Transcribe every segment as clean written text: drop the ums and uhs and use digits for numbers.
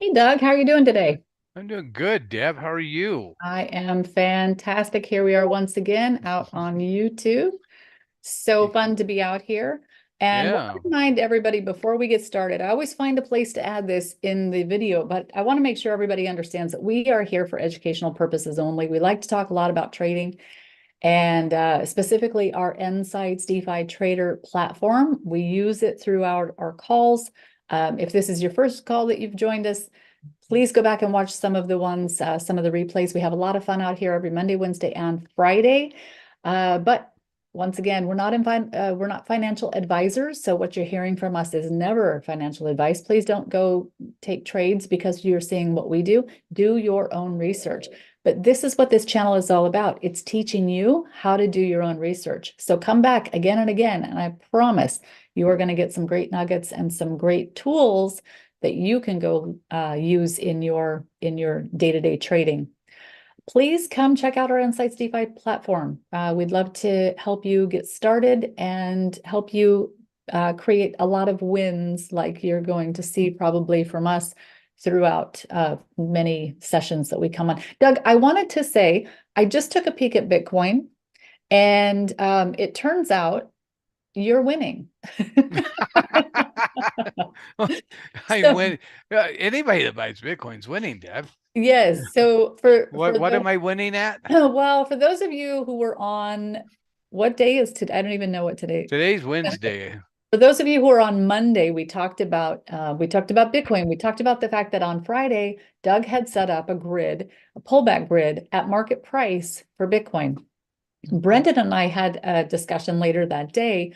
Hey Doug, how are you doing today? I'm doing good, Deb. How are you? I am fantastic. Here we are once again out on YouTube. So fun to be out here. And want Yeah. to remind everybody before we get started, I always find a place to add this in the video, but I want to make sure everybody understands that we are here for educational purposes only. We like to talk a lot about trading and specifically our nSights DeFi Trader platform. We use it throughout our calls. If this is your first call that you've joined us, please go back and watch some of the ones, some of the replays. We have a lot of fun out here every Monday, Wednesday, and Friday. But once again, we're not financial advisors. So what you're hearing from us is never financial advice. Please don't go take trades because you're seeing what we do. Do your own research. But this is what this channel is all about. It's teaching you how to do your own research. So come back again and again, and I promise you are going to get some great nuggets and some great tools that you can go use in your day-to-day trading. Please come check out our nSights DeFi platform. We'd love to help you get started and help you create a lot of wins like you're going to see probably from us throughout many sessions that we come on. Doug, I wanted to say, I just took a peek at Bitcoin and it turns out you're winning. I So win. Anybody that buys Bitcoin's winning, Deb. yes. So for What the am I winning at? well, for those of you who were on, what day is today? I don't even know what today. Today's Wednesday. For those of you who are on Monday, we talked about Bitcoin. We talked about the fact that on Friday, Doug had set up a grid, a pullback grid at market price for Bitcoin. Brendan and I had a discussion later that day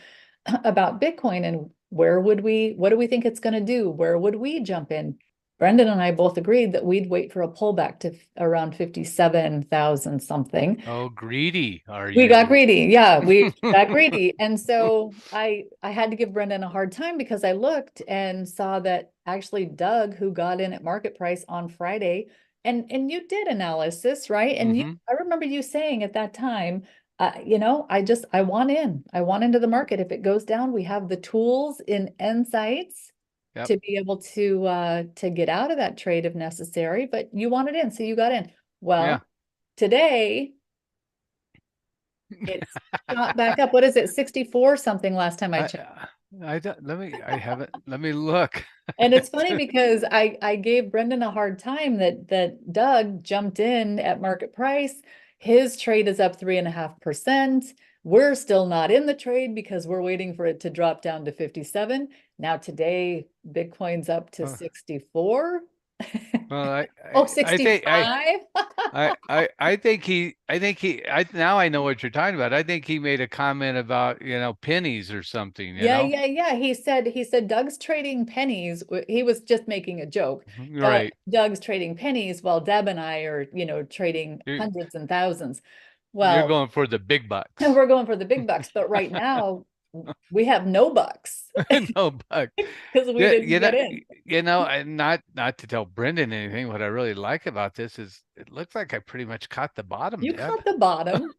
about Bitcoin and what do we think it's going to do? Where would we jump in? Brendan and I both agreed that we'd wait for a pullback to around 57,000 something. Oh, greedy are We got you? greedy. Yeah, we got greedy. And so I had to give Brendan a hard time because I looked and saw that actually Doug, who got in at market price on Friday, and you did analysis, right? And Hmm. I remember you saying at that time, I want in. I want into the market. If it goes down, we have the tools in nSights Yep. to be able to get out of that trade if necessary, but you wanted in, so you got in. Yeah. Well, today it's shot back up. What is it? 64 something last time I I checked. I don't, I haven't let me look. And it's funny because I gave Brendan a hard time that Doug jumped in at market price. His trade is up 3.5%. We're still not in the trade because we're waiting for it to drop down to 57. Now today, Bitcoin's up to Uh, 64. Well, Oh, I think 65. now I know what you're talking about. I think he made a comment about, pennies or something, Yeah, yeah, yeah. He said Doug's trading pennies. He was just making a joke, but Right. Doug's trading pennies while Deb and I are, trading You're, hundreds and thousands. you're Well, going for the big bucks. we're going for the big bucks, but right now we have no bucks No buck. because we Yeah, didn't get in. and not to tell Brendan anything. What I really like about this is it looks like I pretty much caught the bottom, You Deb. caught the bottom.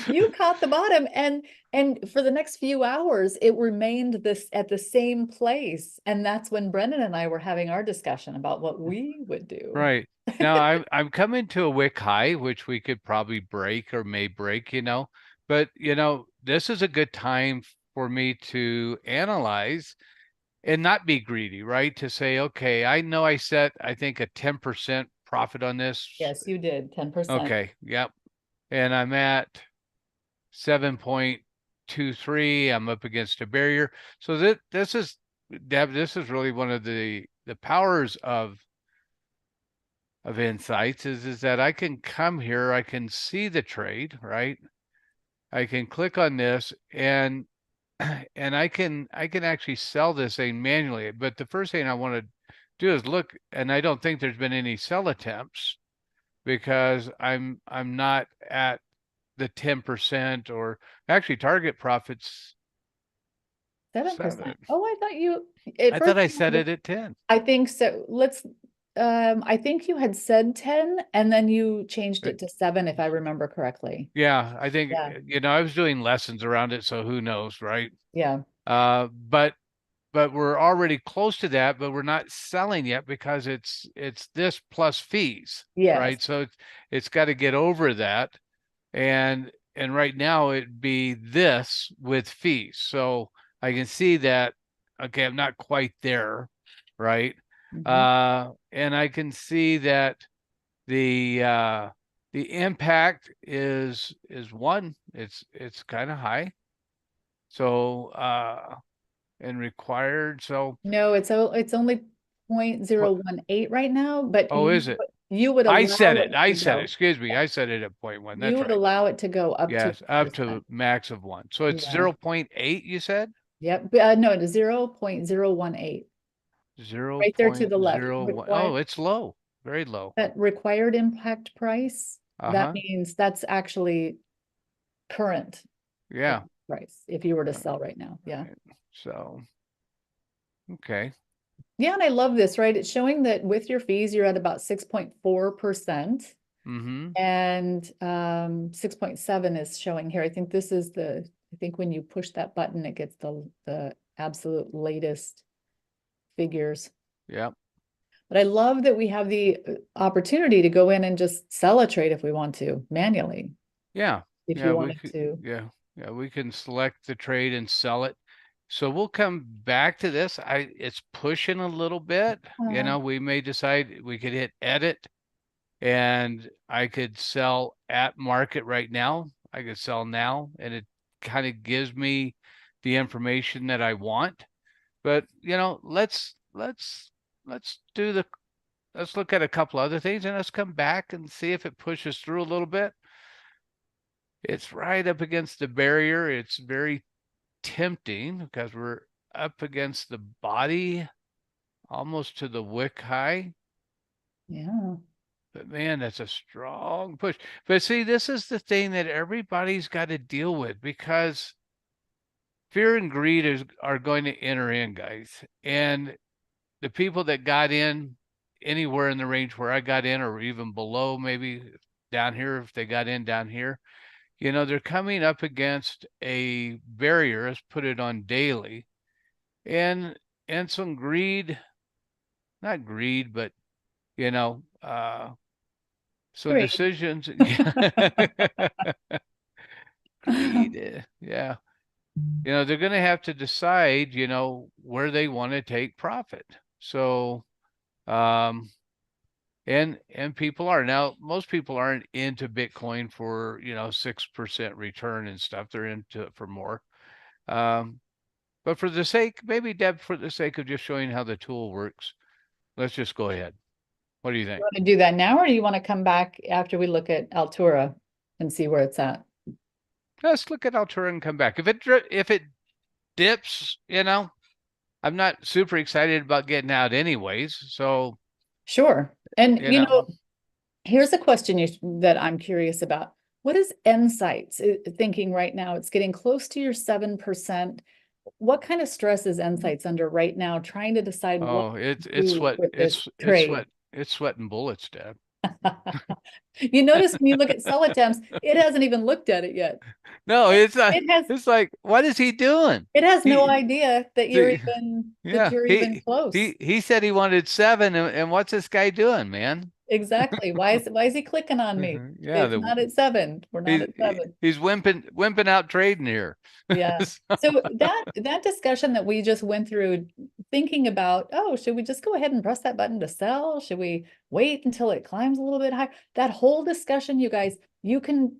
You caught the bottom, and for the next few hours it remained this at the same place, and that's when Brendan and I were having our discussion about what we would do. Right. Now I'm coming to a wick high, which we could probably break or may break, but this is a good time for me to analyze and not be greedy, right? To say, okay, I know I set, I think, a 10% profit on this. Yes, you did 10%. Okay, yep. And I'm at 7.23. I'm up against a barrier. So this is, Deb, this is really one of the powers of nSights is that I can come here, I can see the trade, right? I can click on this and I can actually sell this thing manually. But the first thing I want to do is look, and I don't think there's been any sell attempts because I'm not at the 10% or actually target profits 7%. 7. Oh, I thought you at I first thought I set it at 10. I think so. I think you had said 10 and then you changed Uh, it to 7 if I remember correctly. Yeah, I think Yeah. I was doing lessons around it, so who knows, right? Yeah. But but we're already close to that, but we're not selling yet because it's this plus fees, Yes. right? So it's got to get over that. And right now it'd be this with fees. So I can see that, okay, I'm not quite there, right? And I can see that the impact is one. It's kind of high. So and required. So No, it's only what? 0.018 right now, but Oh, is it? you would I allow said it. it I to said it. go. Excuse me. Yeah. I said it at 0.1. You That's would right. allow it to go up to Yes, up 1%. to max of 1. So it's Yeah. 0.8, you said? Yep. No, it's 0.018. Right there to the left. 0.01. Oh, it's low. Very low. That required impact price, that Uh-huh. means that's actually current Yeah. price if you were to sell right now. Yeah. Right. So, okay. Yeah, and I love this, right? It's showing that with your fees, you're at about 6.4%. Mm-hmm. And 6.7 is showing here. I think this is I think when you push that button, it gets the absolute latest figures. Yeah. But I love that we have the opportunity to go in and just sell a trade if we want to manually, Yeah. if Yeah, you we wanted could, to. yeah. Yeah, we can select the trade and sell it. So we'll come back to this. It's pushing a little bit. We may decide we could hit edit and I could sell at market right now. I could sell now, and it kind of gives me the information that I want. But let's look at a couple other things and let's come back and see if it pushes through a little bit. It's right up against the barrier. It's very tempting because we're up against the body, almost to the wick high. Yeah. But man, that's a strong push. But see, this is the thing that everybody's got to deal with because fear and greed are going to enter in, guys. And the people that got in anywhere in the range where I got in, or even below, maybe down here, if they got in down here, they're coming up against a barrier. Let's put it on daily, and some greed, not greed, but you know, so Great. decisions. Greed, yeah. They're going to have to decide, where they want to take profit. So, and people are now, most people aren't into Bitcoin for, 6% return and stuff. They're into it for more. But for the sake, maybe Deb, for the sake of just showing how the tool works, let's just go ahead. What do you You think? want to do that now, or do you want to come back after we look at Altura and see where it's at? Let's look at Altura and come back. If it dips, I'm not super excited about getting out anyways. So, Sure. And you know, here's a question that I'm curious about. What is nSights thinking right now? It's getting close to your 7%. What kind of stress is nSights under right now, trying to decide what oh, to do with this it's trade? sweat, it's sweating bullets, Deb. You notice when you look at sell attempts, it hasn't even looked at it yet. No, It has it's like, what is he doing? it has no He, idea that the, yeah, you're even close. he said he wanted 7, and what's this guy doing, man? Exactly. Why is he clicking on me? Yeah, It's not at 7. We're not at 7. he's wimping out trading here. Yeah. So that discussion that we just went through, thinking about, oh, should we just go ahead and press that button to sell? Should we wait until it climbs a little bit higher? That whole discussion, you guys, you can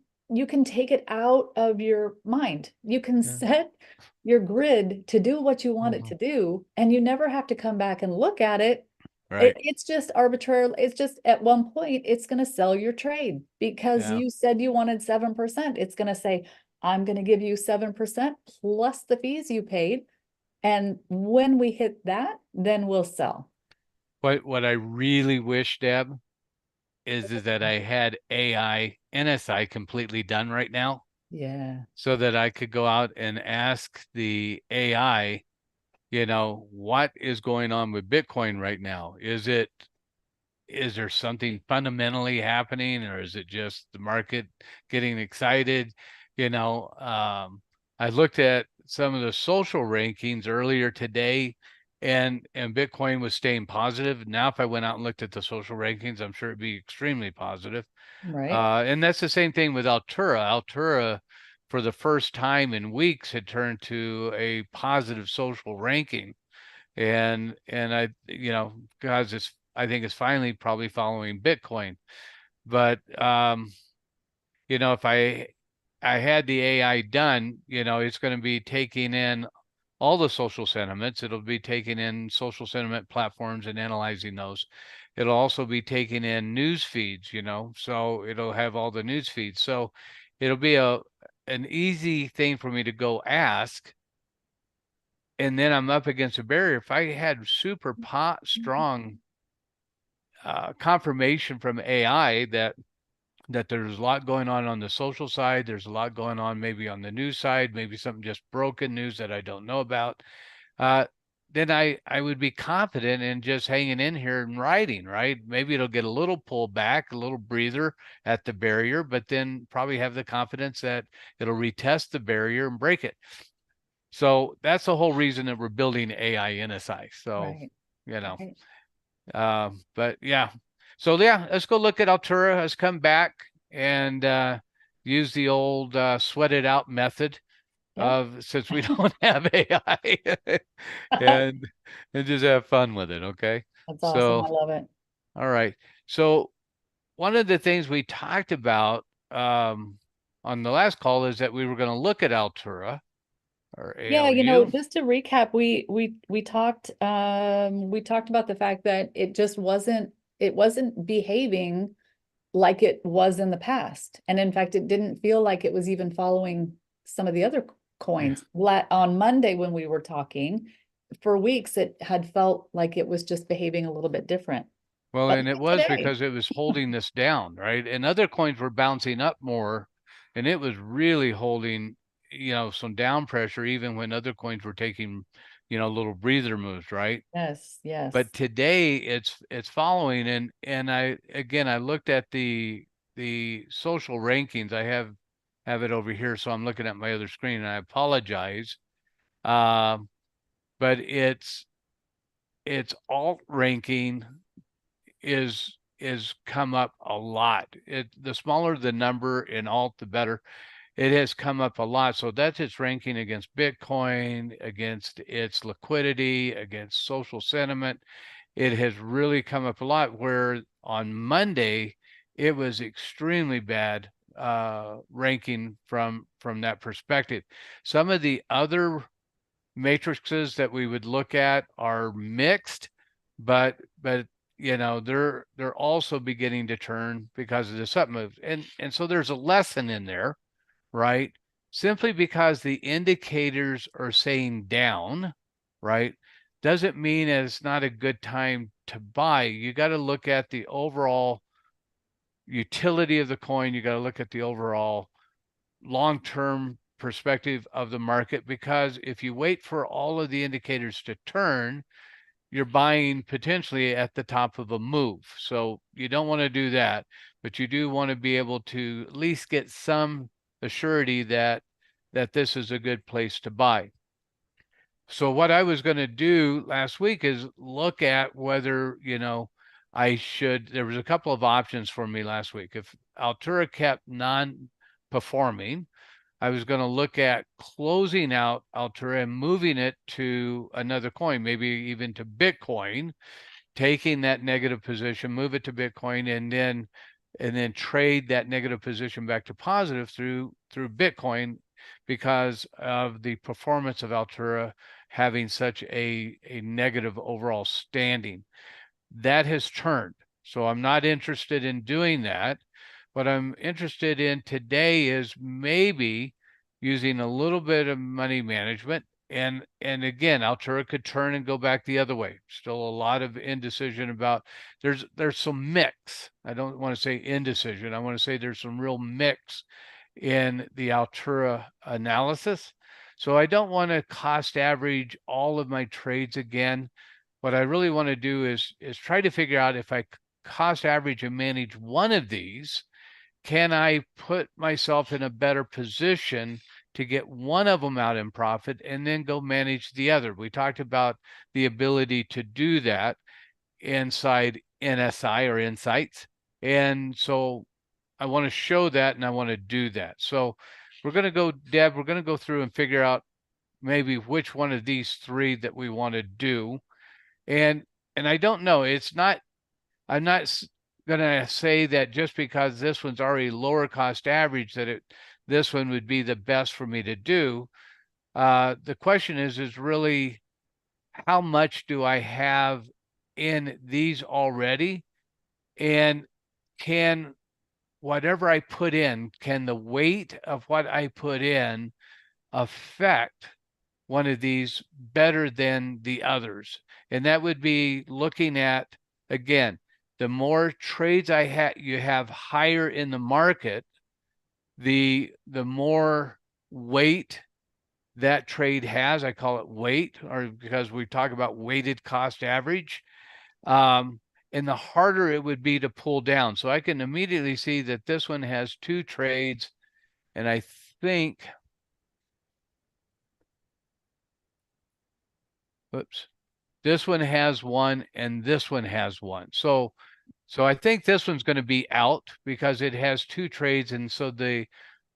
take it out of your mind. You can Yeah. set your grid to do what you want it to do, and you never have to come back and look at it. Right. It's just arbitrary. It's just at one point, it's going to sell your trade because Yeah. you said you wanted 7%. It's going to say, I'm going to give you 7% plus the fees you paid. And when we hit that, then we'll sell. What I really wish, Deb, is that I had NSI completely done right now, Yeah. so that I could go out and ask the AI, what is going on with Bitcoin right now? Is there something fundamentally happening, or is it just the market getting excited? I looked at some of the social rankings earlier today, and Bitcoin was staying positive. Now, if I went out and looked at the social rankings, I'm sure it'd be extremely positive. Right. And that's the same thing with Altura. Altura, for the first time in weeks, had turned to a positive social ranking, and I, because I think it's finally probably following Bitcoin. But if I had the AI done, it's going to be taking in all the social sentiments. It'll be taking in social sentiment platforms and analyzing those. It'll also be taking in news feeds, so it'll have all the news feeds. So it'll be an easy thing for me to go ask. And then I'm up against a barrier. If I had super strong confirmation from AI that there's a lot going on the social side, there's a lot going on maybe on the news side, maybe something just broken news that I don't know about, uh, then I would be confident in just hanging in here and riding, right? Maybe it'll get a little pullback, a little breather at the barrier, but then probably have the confidence that it'll retest the barrier and break it. So that's the whole reason that we're building AI NSI. So, Right. you know, Right. but yeah. So yeah, let's go look at Altura. Let's come back and use the old sweat it out method Yeah. of, since we don't have AI, and just have fun with it. Okay. That's awesome. So, I love it. all right. So one of the things we talked about on the last call is that we were going to look at Altura or Yeah, ALU. just to recap, we talked about the fact that it wasn't behaving like it was in the past. And in fact, it didn't feel like it was even following some of the other Yeah. coins. On Monday when we were talking, for weeks it had felt like it was just behaving a little bit different. Well, But and it look was at today. because it was holding this down, right? And other coins were bouncing up more, and it was really holding, some down pressure, even when other coins were taking, little breather moves, right? Yes, yes. But today it's following, and I looked at the social rankings. I have it over here, so I'm looking at my other screen, and I apologize. Um, but it's alt ranking is come up a lot. The smaller the number in alt, the better. It has come up a lot. So that's its ranking against Bitcoin, against its liquidity, against social sentiment. It has really come up a lot. Where on Monday, it was extremely bad ranking from that perspective. Some of the other matrices that we would look at are mixed, but they're also beginning to turn because of this up move. And so there's a lesson in there, right? Simply because the indicators are saying down, right, doesn't mean it's not a good time to buy. You got to look at the overall utility of the coin. You got to look at the overall long-term perspective of the market, because if you wait for all of the indicators to turn, you're buying potentially at the top of a move. So you don't want to do that, but you do want to be able to at least get some assurity that this is a good place to buy. So what I was going to do last week is look at whether, I should, there was a couple of options for me last week. If Altura kept non-performing, I was going to look at closing out Altura and moving it to another coin, maybe even to Bitcoin, taking that negative position, move it to Bitcoin, and then trade that negative position back to positive through Bitcoin, because of the performance of Altura having such a negative overall standing. That has turned. So I'm not interested in doing that. What I'm interested in today is maybe using a little bit of money management. And again, Altura could turn and go back the other way. Still a lot of indecision about, there's some mix. I don't want to say indecision. I want to say there's some real mix in the Altura analysis. So I don't want to cost average all of my trades again. What I really want to do is try to figure out, if I cost average and manage one of these, can I put myself in a better position to get one of them out in profit and then go manage the other. We talked about the ability to do that inside NSI or nSights. And so I want to show that and I want to do that. So we're going to go, Deb, we're going to go through and figure out maybe which one of these three that we want to do. And I don't know, I'm not going to say that just because this one's already lower cost average that this one would be the best for me to do. The question is really how much do I have in these already? And can whatever I put in, can the weight of what I put in affect one of these better than the others? And that would be looking at, again, the more trades you have higher in the market, the more weight that trade has. I call it weight, or because we talk about weighted cost average. And the harder it would be to pull down. So I can immediately see that this one has 2 trades, and I think, oops, this one has 1 and this one has 1. So I think this one's going to be out because it has 2 trades, and so the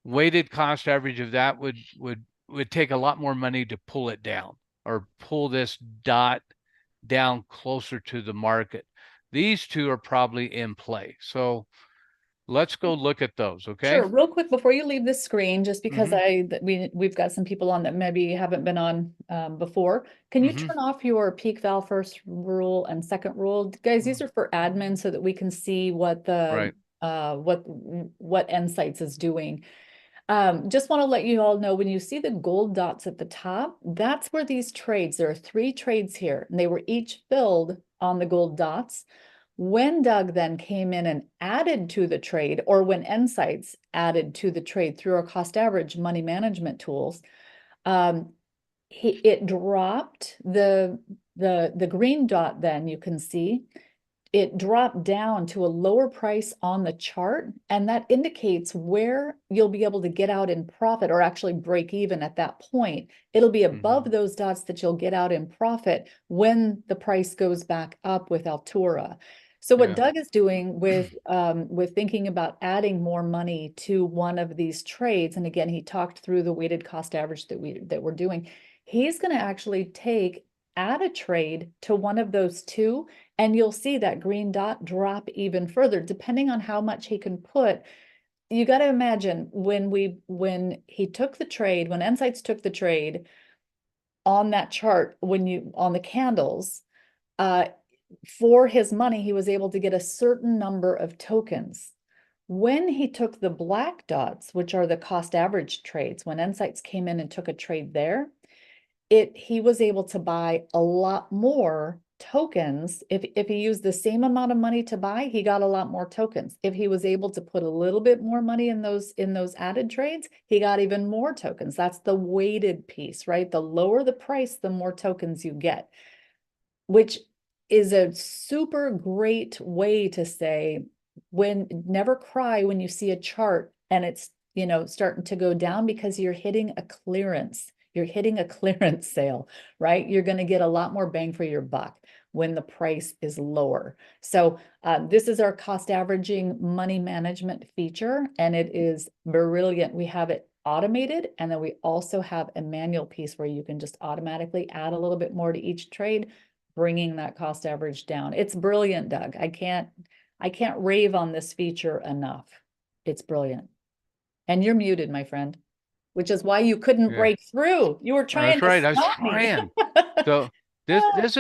weighted cost average of that would take a lot more money to pull it down or pull this dot down closer to the market. These 2 are probably in play. So let's go look at those, okay? Sure. Real quick before you leave this screen, just because we've got some people on that maybe haven't been on before. Can you turn off your peak val first rule and second rule? Guys, these are for admin so that we can see what the what nSights is doing. Just want to let you all know, when you see the gold dots at the top, that's where these trades, there are 3 trades here, and they were each filled on the gold dots. When Doug then came in and added to the trade, or when nSights added to the trade through our cost average money management tools, it dropped the green dot. Then you can see it dropped down to a lower price on the chart, and that indicates where you'll be able to get out in profit, or actually break even at that point. It'll be above those dots that you'll get out in profit when the price goes back up with Altura. So what Doug is doing with thinking about adding more money to one of these trades, and again, he talked through the weighted cost average that we're doing. He's going to actually add a trade to one of those 2, and you'll see that green dot drop even further, depending on how much he can put. You got to imagine when he took the trade, when nSights took the trade on that chart, on the candles, for his money, he was able to get a certain number of tokens. When he took the black dots, which are the cost average trades, when nSights came in and took a trade there, he was able to buy a lot more tokens. If he used the same amount of money to buy, he got a lot more tokens. If he was able to put a little bit more money in those added trades, he got even more tokens. That's the weighted piece, right? The lower the price, the more tokens you get, which is a super great way to say, never cry when you see a chart and it's, starting to go down, because you're hitting a clearance. You're hitting a clearance sale, right? You're going to get a lot more bang for your buck when the price is lower. So this is our cost averaging money management feature, and it is brilliant. We have it automated, and then we also have a manual piece where you can just automatically add a little bit more to each trade, bringing that cost average down. It's brilliant, Doug. I can't rave on this feature enough. It's brilliant. And you're muted, my friend, which is why you couldn't break through. You were trying to stop me. So this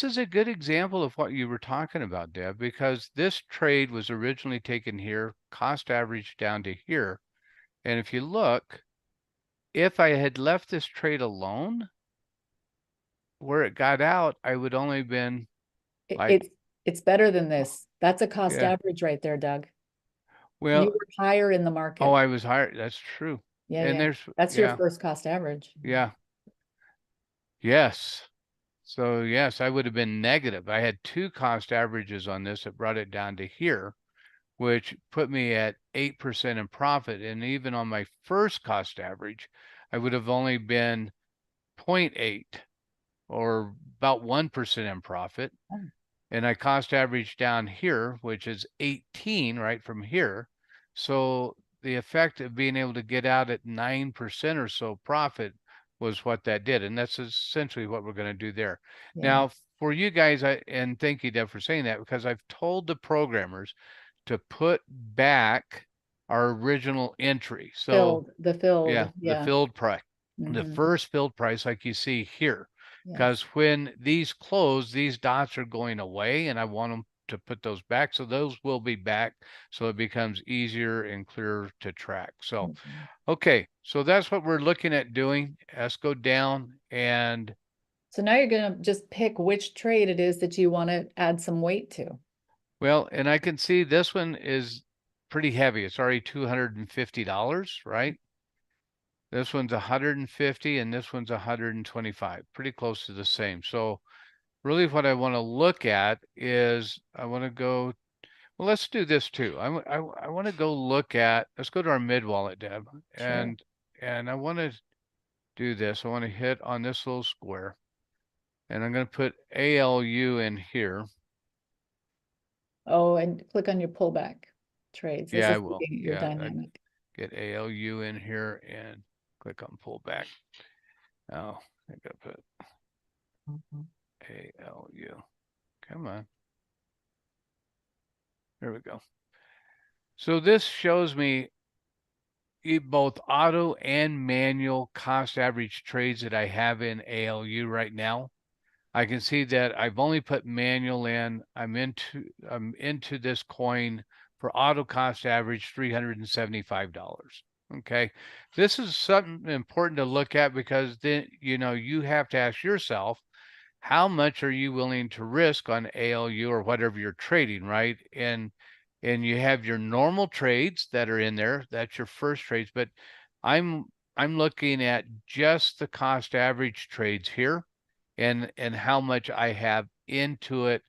is a good example of what you were talking about, Deb, because this trade was originally taken here, cost average down to here. And if you look, if I had left this trade alone, where it got out, I would only been like, it's better than this. That's a cost average right there, Doug. Well, you were higher in the market. Oh, I was higher. That's true. Yeah, and that's your first cost average. Yeah. Yes. So yes, I would have been negative. I had 2 cost averages on this that brought it down to here, which put me at 8% in profit. And even on my first cost average, I would have only been 0.8 or about 1% in profit. And I cost average down here, which is 18 right from here. So the effect of being able to get out at 9% or so profit was what that did. And that's essentially what we're going to do there. Yeah. Now, for you guys, and thank you, Deb, for saying that, because I've told the programmers to put back our original entry. So the filled, yeah, the filled price, the Mhm. first filled price, like you see here. Yes. Because when these close, these dots are going away, and I want them to put those back. So those will be back, so it becomes easier and clearer to track. So, Mhm. okay, so that's what we're looking at doing. Let's go down and So now you're going to just pick which trade it is that you want to add some weight to. well, and I can see this one is pretty heavy. It's already $250, right? This one's 150 and this one's 125, pretty close to the same. So really what I want to look at is I want to go, well, let's do this too. I want to go look at, let's go to our mid wallet, Deb, Sure. and I want to do this. I want to hit on this little square and I'm going to put ALU in here. Oh, and click on your pullback trades. This Yeah, I is will. your Yeah, I dynamic. get ALU in here and click on pullback. Now I got to put ALU. Come on. There we go. So this shows me both auto and manual cost average trades that I have in ALU right now. I can see that I've only put manual in. I'm into this coin for auto cost average $375. Okay. This is something important to look at because then you have to ask yourself, how much are you willing to risk on ALU or whatever you're trading, right? And you have your normal trades that are in there. That's your first trades, but I'm looking at just the cost average trades here and how much I have into it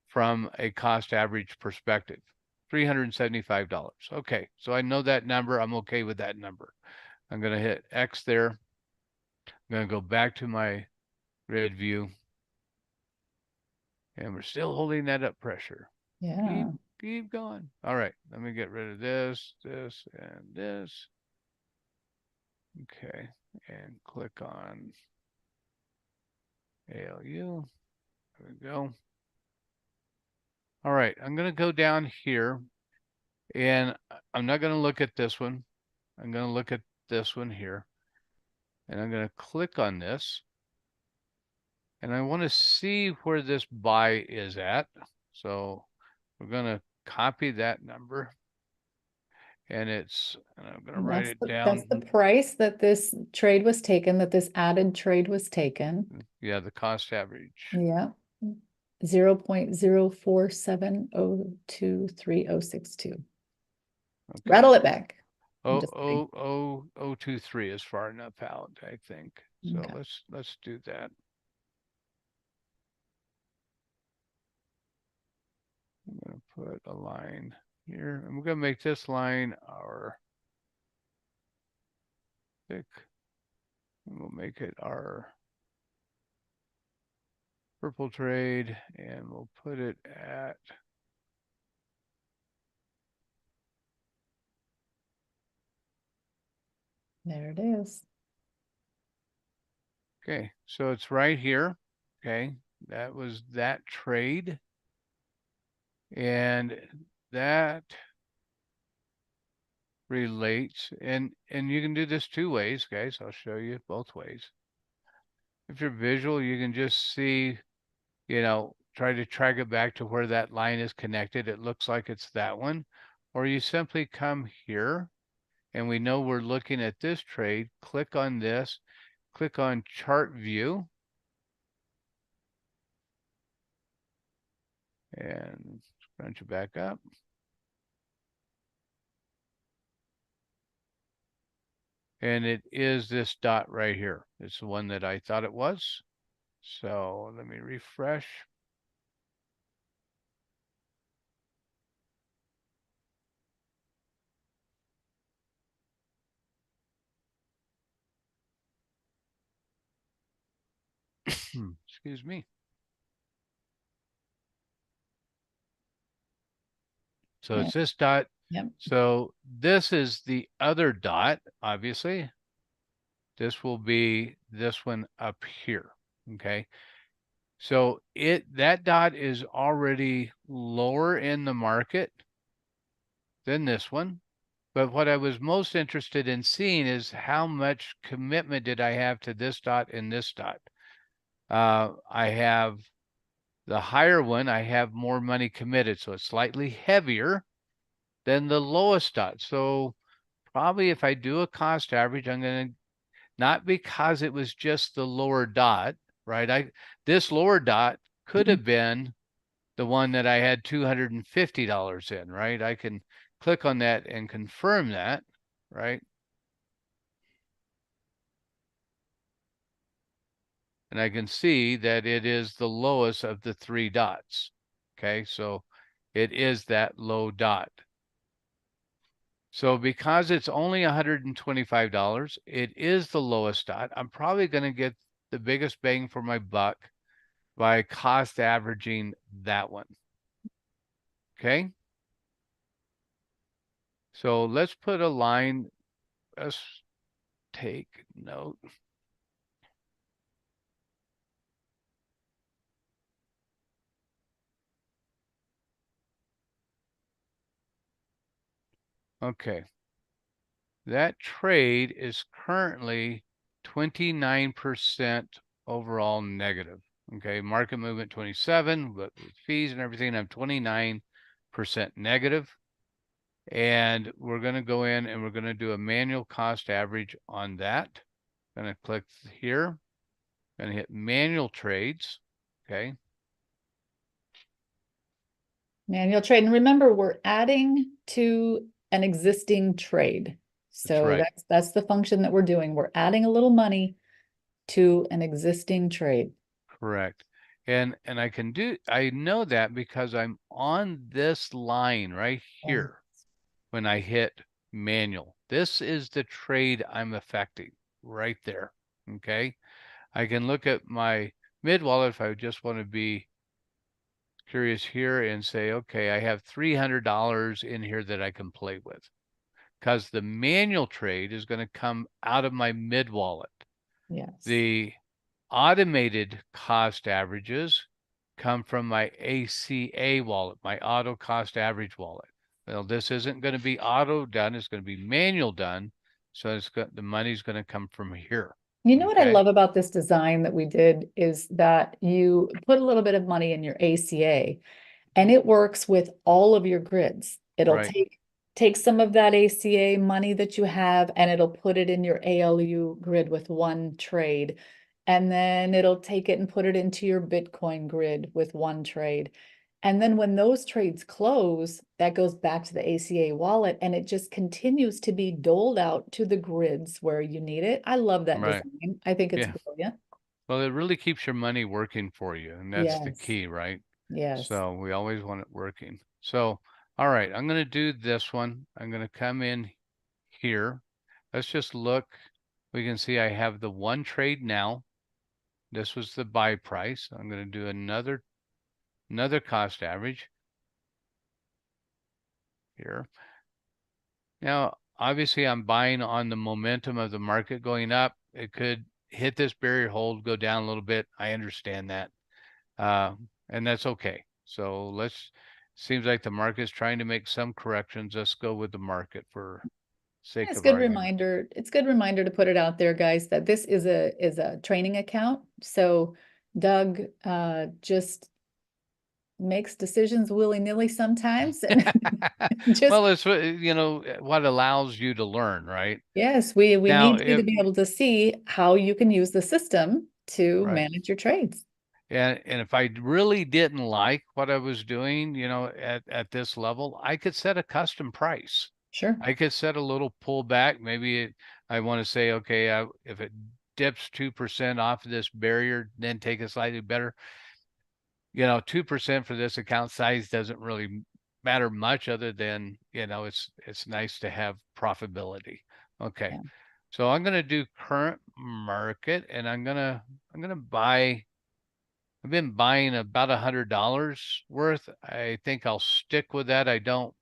from a cost average perspective. $375. Okay, so I know that number. I'm okay with that number. I'm going to hit X there. I'm going to go back to my red view. And we're still holding that up pressure. Yeah. Keep going. All right, let me get rid of this, this, and this. Okay, and click on ALU. There we go. All right, I'm going to go down here, and I'm not going to look at this one. I'm going to look at this one here, and I'm going to click on this, and I want to see where this buy is at. So we're going to copy that number. And I'm going to write it That's down. the price that this trade was taken, that this added trade was taken. Yeah, the cost average. Yeah. 0.047023062. Okay. Rattle it back. Oh, 0.023 is far enough out, I think. So Okay. let's do that. I'm going to put a line here, and we're going to make this line our thick, and we'll make it our purple trade, and we'll put it at There it is. okay, so it's right here. Okay, that was that trade, and that relates, and you can do this two ways, guys. I'll show you both ways. If you're visual, you can just see, try to track it back to where that line is connected. It looks like it's that one. Or you simply come here, and we know we're looking at this trade. Click on this, click on chart view, and scrunch it back up. And it is this dot right here. It's the one that I thought it was. So let me refresh. Excuse me. So Yeah. it's this dot. Yep. So this is the other dot, obviously. This will be this one up here. Okay. So that dot is already lower in the market than this one. But what I was most interested in seeing is how much commitment did I have to this dot and this dot. I have the higher one, I have more money committed, so it's slightly heavier than the lowest dot. So probably if I do a cost average, I'm going to, not because it was just the lower dot, right? This lower dot could have been the one that I had $250 in, right? I can click on that and confirm that, right? And I can see that it is the lowest of the three dots. Okay, so it is that low dot. So because it's only $125, it is the lowest dot. I'm probably going to get the biggest bang for my buck by cost averaging that one. Okay. So let's put a line. Let's take note. Okay. That trade is currently 29% overall negative. Okay, market movement 27, but with fees and everything, I'm 29% negative. And we're going to go in and we're going to do a manual cost average on that. I'm going to click here, going to hit manual trades. Okay. Manual trade. And remember, we're adding to an existing trade. That's So right. that's the function that we're doing. We're adding a little money to an existing trade. Correct. And I know that because I'm on this line right here when I hit manual. This is the trade I'm affecting right there. Okay. I can look at my mid wallet if I just want to be curious here and say, okay, I have $300 in here that I can play with, because the manual trade is going to come out of my mid wallet. Yes. The automated cost averages come from my ACA wallet, my auto cost average wallet. Well, this isn't going to be auto done, it's going to be manual done. So the money's going to come from here. You know what I Okay. love about this design that we did is that you put a little bit of money in your ACA and it works with all of your grids. It'll Right. take some of that ACA money that you have and it'll put it in your ALU grid with one trade. And then it'll take it and put it into your Bitcoin grid with one trade. And then when those trades close, that goes back to the ACA wallet and it just continues to be doled out to the grids where you need it. I love that Right. design. I think it's Yeah. brilliant. Well, it really keeps your money working for you, and that's the Yes. key, right? Yes. So we always want it working. So, all right, I'm going to do this one. I'm going to come in here. Let's just look. We can see I have the one trade now. This was the buy price. I'm going to do another cost average here. Now, obviously, I'm buying on the momentum of the market going up. It could hit this barrier hold, go down a little bit. I understand that. And that's okay. So seems like the market is trying to make some corrections. Let's go with the market for sake It's of good argument. reminder. It's good reminder to put it out there, guys, that this is a training account. So Doug just makes decisions willy-nilly sometimes. And just Well, it's what allows you to learn, right? yes, we Now, need you to be able to see how you can use the system to right. manage your trades. And if I really didn't like what I was doing, at this level, I could set a custom price. Sure. I could set a little pullback. Maybe I want to say, okay, if it dips 2% off of this barrier, then take a slightly better. 2% for this account size doesn't really matter much, other than, it's nice to have profitability. Okay. Yeah. So I'm going to do current market, and I'm going to buy I've been buying about $100 worth. I think I'll stick with that. I don't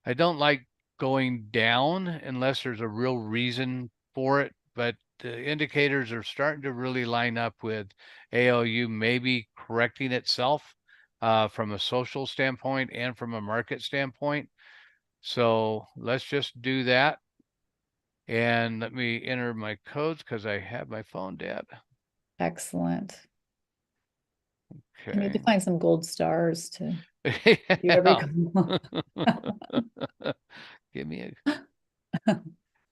like going down unless there's a real reason for it, but the indicators are starting to really line up with ALU maybe correcting itself from a social standpoint and from a market standpoint. So let's just do that. And let me enter my codes because I have my phone, Deb. Excellent. I need to Okay. find some gold stars to do every call. Give me a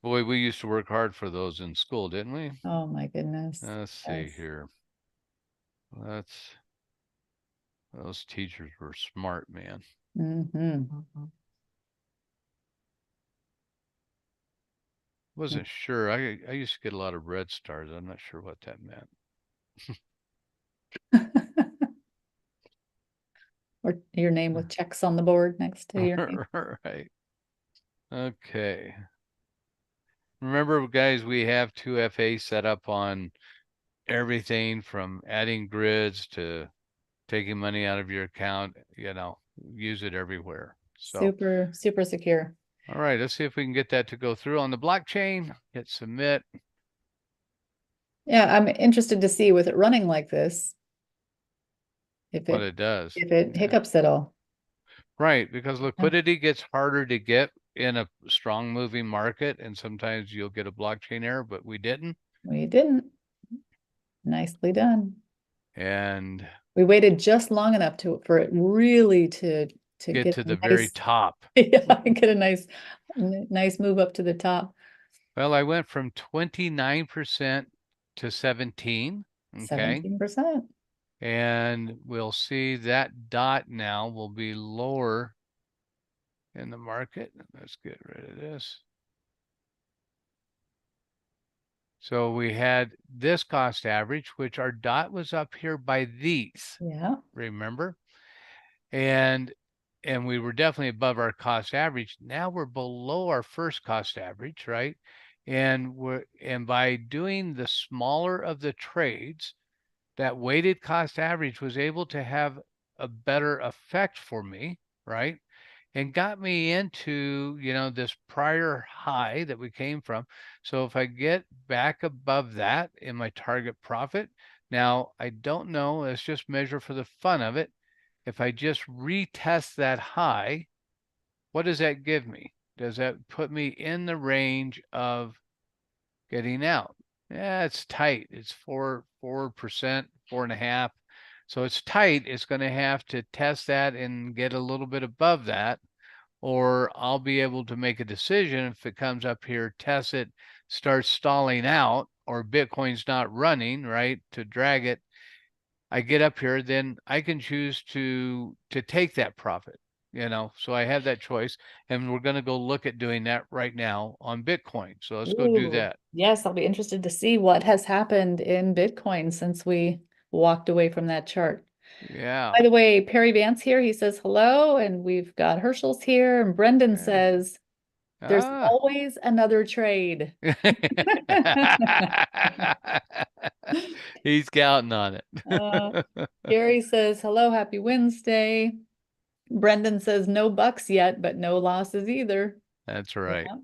boy, we used to work hard for those in school, didn't we? Oh my goodness. Let's see Yes. here. Those teachers were smart, man. Wasn't sure. I used to get a lot of red stars. I'm not sure what that meant. Or your name with checks on the board next to your name. Right. Okay. Remember, guys, we have 2FA set up on everything from adding grids to taking money out of your account, use it everywhere. So, Super, super secure. all right, let's see if we can get that to go through on the blockchain. Hit submit. Yeah, I'm interested to see with it running like this, if What it it does. hiccups at all. Right, because liquidity gets harder to get in a strong moving market, and sometimes you'll get a blockchain error, but we didn't. We didn't. Nicely done. And we waited just long enough for it really to get to a the very top. Yeah, get a nice move up to the top. Well, I went from 29% to 17. Okay. 17%. And we'll see that dot now will be lower in the market. Let's get rid of this. So we had this cost average, which our dot was up here by these. Yeah. Remember? And we were definitely above our cost average. Now we're below our first cost average, right? And by doing the smaller of the trades, that weighted cost average was able to have a better effect for me, right? And got me into, this prior high that we came from. So if I get back above that in my target profit, now I don't know, let's just measure for the fun of it. If I just retest that high, what does that give me? Does that put me in the range of getting out? Yeah, it's tight. It's 4%, 4.5%. So it's tight. It's going to have to test that and get a little bit above that, or I'll be able to make a decision if it comes up here, test it, starts stalling out, or Bitcoin's not running, right, to drag it. I get up here, then I can choose to take that profit, so I have that choice, and we're going to go look at doing that right now on Bitcoin. So let's go do that. Yes, I'll be interested to see what has happened in Bitcoin since we walked away from that chart. Yeah. By the way, Perry Vance here, he says hello, and we've got Herschel's here, and Brendan says there's always another trade. He's counting on it. Gary says, hello, happy Wednesday. Brendan says, no bucks yet, but no losses either. That's right. Yeah.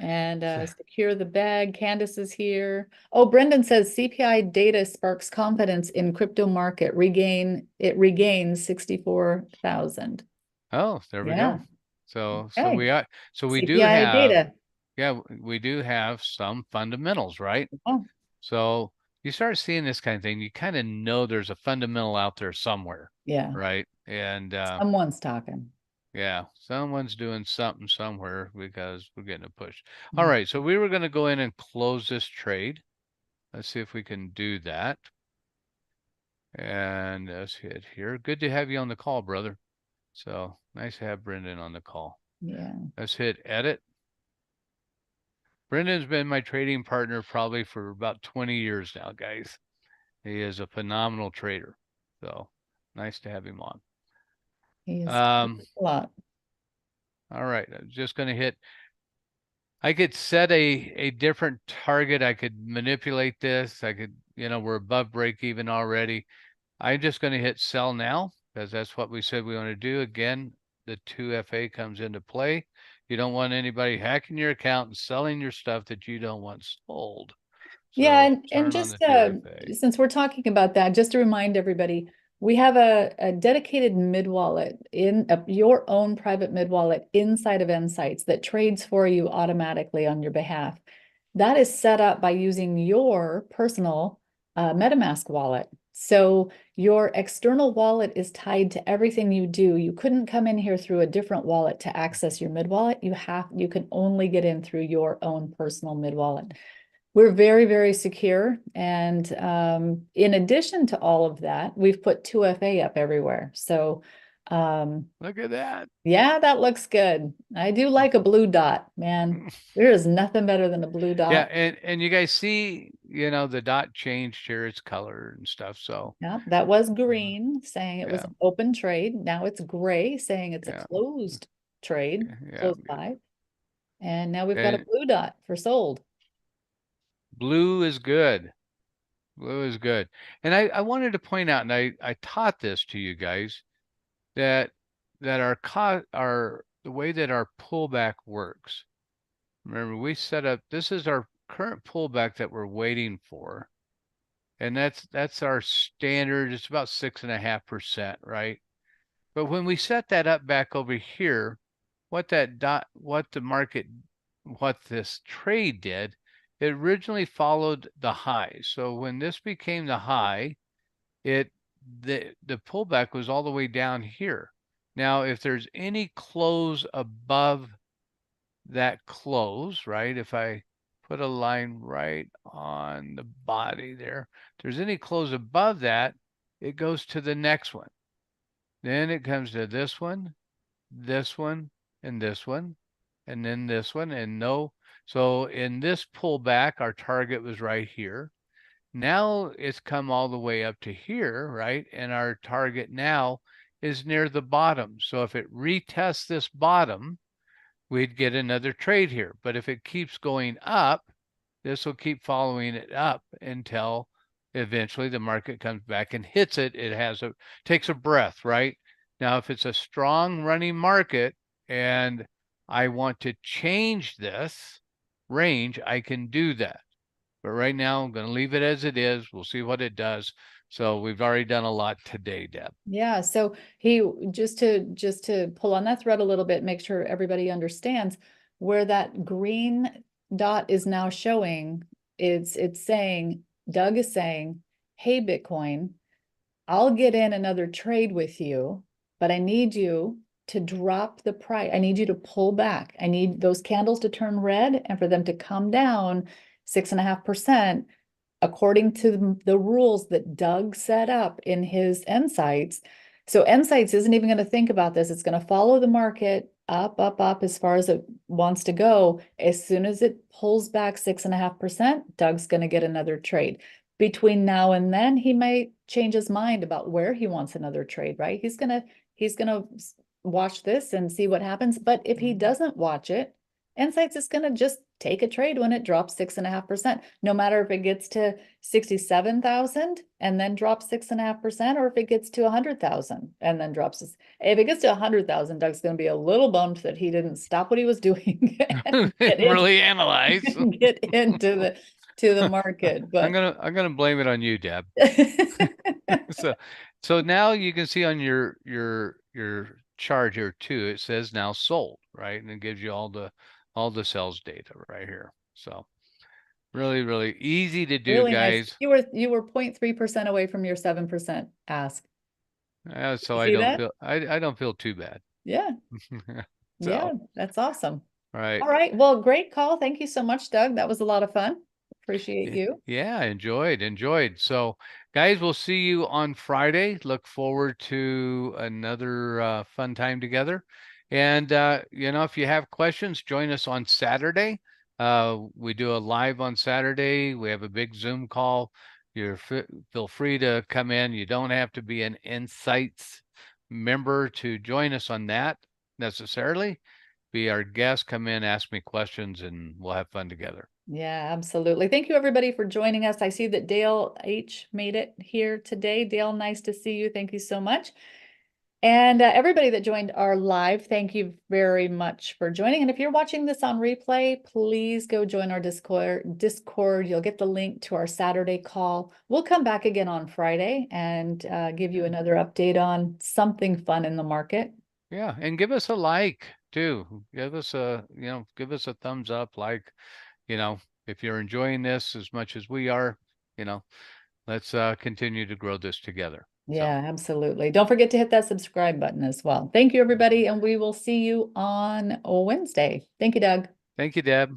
And secure the bag. Candace is here. Oh, Brendan says CPI data sparks confidence in crypto market. It regains 64,000. Oh, there we go. So we CPI do have data. Yeah, we do have some fundamentals, right? Oh. So you start seeing this kind of thing, you kind of know there's a fundamental out there somewhere. Yeah. Right. And someone's talking. Yeah, someone's doing something somewhere because we're getting a push. All right, so we were going to go in and close this trade. Let's see if we can do that. And let's hit here. Good to have you on the call, brother. So nice to have Brendan on the call. Yeah. Let's hit edit. Brendan's been my trading partner probably for about 20 years now, guys. He is a phenomenal trader. So nice to have him on. He is a lot. All right, I'm just going to hit. I could set a different target. I could manipulate this. I could, we're above break even already. I'm just going to hit sell now because that's what we said we want to do. Again, the 2FA comes into play. You don't want anybody hacking your account and selling your stuff that you don't want sold. Yeah, So and turn on the just 2FA. since we're talking about that, just to remind everybody, we have a dedicated mid wallet in your own private mid wallet inside of nSights that trades for you automatically on your behalf. That is set up by using your personal MetaMask wallet. So your external wallet is tied to everything you do. You couldn't come in here through a different wallet to access your mid wallet. You can only get in through your own personal mid wallet. We're very, very secure. And in addition to all of that, we've put 2FA up everywhere. So look at that. Yeah, that looks good. I do like a blue dot, man. There is nothing better than a blue dot. Yeah, and you guys see, the dot changed here, its color and stuff. So Yeah, that was green, saying it was yeah, an open trade. Now it's gray, saying it's a yeah, closed trade, yeah. closed by. And now we've got a And blue dot for sold. blue is good. Blue is good. And I wanted to point out, and I taught this to you guys, that our the way that our pullback works. Remember, we set up, this is our current pullback that we're waiting for. And that's our standard. It's about 6.5%, right? But when we set that up back over here, what the market, what this trade did, it originally followed the high. So when this became the high, the pullback was all the way down here. Now, if there's any close above that close, right? If I put a line right on the body there, if there's any close above that, it goes to the next one. Then it comes to this one, and this one, and then this one, and no. So in this pullback, our target was right here. Now it's come all the way up to here, right? And our target now is near the bottom. So if it retests this bottom, we'd get another trade here. But if it keeps going up, this will keep following it up until eventually the market comes back and hits it. It takes a breath, right? Now, if it's a strong running market and I want to change this range, I can do that. But right now, I'm going to leave it as it is. We'll see what it does. So we've already done a lot today, Deb. Yeah, so he just to pull on that thread a little bit, make sure everybody understands where that green dot is now showing. It's saying, Doug is saying, hey, Bitcoin, I'll get in another trade with you, but I need you to drop the price. I need you to pull back. I need those candles to turn red and for them to come down 6.5%. According to the rules that Doug set up in his nSights. So nSights isn't even going to think about this. It's going to follow the market up, up, up as far as it wants to go. As soon as it pulls back 6.5%, Doug's going to get another trade. Between now and then, he might change his mind about where he wants another trade, right? He's gonna watch this and see what happens. But if he doesn't watch it, nSights is going to just take a trade when it drops 6.5%, no matter if it gets to 67,000 and then drops 6.5%, or if it gets to 100,000 and then drops. If it gets to 100,000, Doug's going to be a little bummed that he didn't stop what he was doing and Really analyze. get into the market. But I'm gonna blame it on you, Deb. So now you can see on your chart here too, it says now sold, right? And it gives you all the sales data right here. So really, really easy to do, really guys. nice. You were 0.3% away from your 7% ask. So See that? I don't feel too bad. Yeah. So, Yeah, that's awesome. right. All right. Well, great call. Thank you so much, Doug. That was a lot of fun. Appreciate you. Yeah, enjoyed. So, guys, we'll see you on Friday. Look forward to another fun time together. And if you have questions, join us on Saturday. We do a live on Saturday. We have a big Zoom call. Feel free to come in. You don't have to be an nSights member to join us on that necessarily. Be our guest, come in, ask me questions, and we'll have fun together. Yeah, absolutely. Thank you everybody for joining us. I see that Dale H made it here today. Dale, nice to see you. Thank you so much. And everybody that joined our live, thank you very much for joining. And if you're watching this on replay, please go join our Discord. You'll get the link to our Saturday call. We'll come back again on Friday and give you another update on something fun in the market. Yeah, and give us a like too. Give us a, give us a thumbs up, like, you know, if you're enjoying this as much as we are, you know, let's continue to grow this together. So, Yeah, absolutely. Don't forget to hit that subscribe button as well. Thank you, everybody, and we will see you on Wednesday. Thank you, Doug. thank you, Deb.